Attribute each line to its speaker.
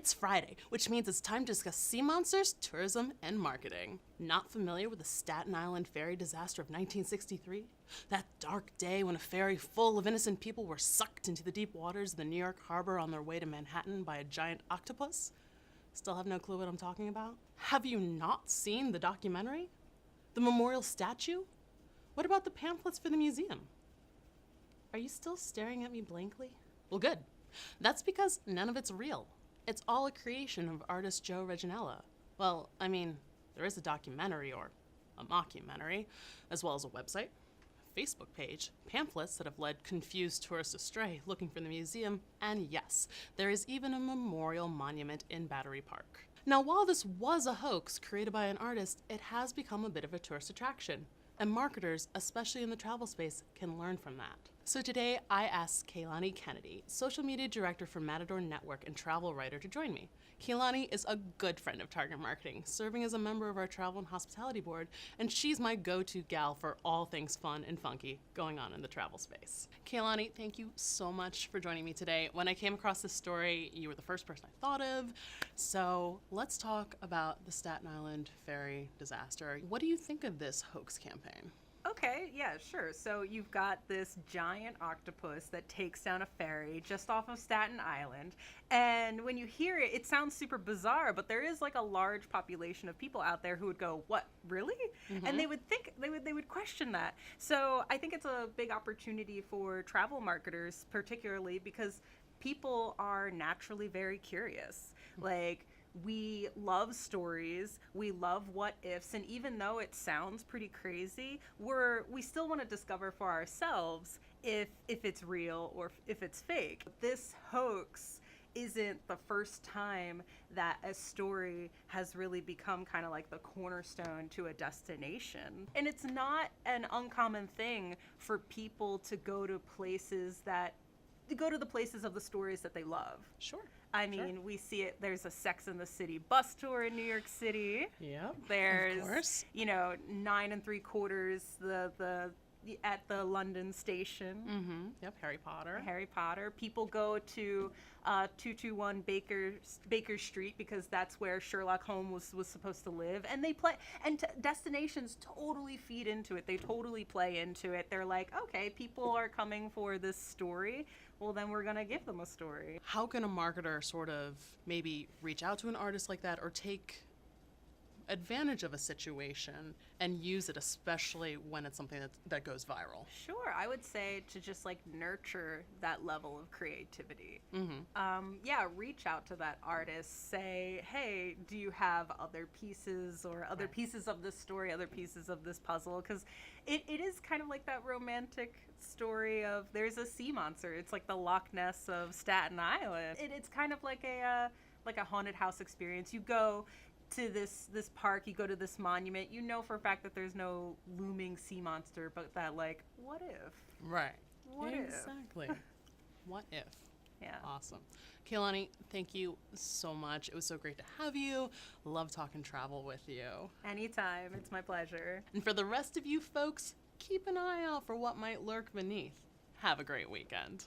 Speaker 1: It's Friday, which means it's time to discuss sea monsters, tourism, and marketing. Not familiar with the Staten Island Ferry Disaster of 1963? That dark day when a ferry full of innocent people were sucked into the deep waters of the New York harbor on their way to Manhattan by a giant octopus? Still have no clue what I'm talking about? Have you not seen the documentary? The memorial statue? What about the pamphlets for the museum? Are you still staring at me blankly? Well, good. That's because none of it's real. It's all a creation of artist Joe Reginella. Well, I mean, there is a documentary, or a mockumentary, as well as a website, a Facebook page, pamphlets that have led confused tourists astray looking for the museum, and yes, there is even a memorial monument in Battery Park. Now, while this was a hoax created by an artist, it has become a bit of a tourist attraction, and marketers, especially in the travel space, can learn from that. So today, I asked Lani Kennedy, social media director for Matador Network and travel writer, to join me. Lani is a good friend of Target Marketing, serving as a member of our travel and hospitality board, and she's my go-to gal for all things fun and funky going on in the travel space. Lani, thank you so much for joining me today. When I came across this story, you were the first person I thought of. So let's talk about the Staten Island Ferry Disaster. What do you think of this hoax campaign?
Speaker 2: Okay, yeah, sure. So you've got this giant octopus that takes down a ferry just off of Staten Island. And when you hear it, it sounds super bizarre, but there is like a large population of people out there who would go, "What, really?" Mm-hmm. And they would think, they would question that. So I think it's a big opportunity for travel marketers, particularly because people are naturally very curious. Like, we love stories, we love what ifs, and even though it sounds pretty crazy, we still want to discover for ourselves if it's real or if it's fake. This hoax isn't the first time that a story has really become kind of like the cornerstone to a destination. And it's not an uncommon thing for people to go to the places of the stories that they love.
Speaker 1: Sure.
Speaker 2: I mean, we see it. There's a Sex and the City bus tour in New York City.
Speaker 1: Yeah,
Speaker 2: there's,
Speaker 1: of course.
Speaker 2: 9 3/4 at the London station.
Speaker 1: Mm-hmm. Yep, Harry Potter. People go to 221 Baker Street because that's where Sherlock Holmes was supposed to live. And they play, and destinations totally feed into it. They totally play into it. They're like, okay, people are coming for this story. Well, then we're going to give them a story. How can a marketer sort of maybe reach out to an artist like that or take advantage of a situation and use it, especially when it's something that goes viral?
Speaker 2: Sure, I would say to just like nurture that level of creativity.
Speaker 1: Mm-hmm.
Speaker 2: Reach out to that artist. Say, hey, do you have other pieces or other pieces of this story, other pieces of this puzzle? Because it is kind of like that romantic story of there's a sea monster. It's like the Loch Ness of Staten Island. It's kind of like a haunted house experience. You go to this park, you go to this monument, you know for a fact that there's no looming sea monster, but that, like, what if?
Speaker 1: Right.
Speaker 2: What if?
Speaker 1: Exactly. What if?
Speaker 2: Yeah.
Speaker 1: Awesome. Lani, thank you so much. It was so great to have you. Love talking travel with you.
Speaker 2: Anytime. It's my pleasure.
Speaker 1: And for the rest of you folks, keep an eye out for what might lurk beneath. Have a great weekend.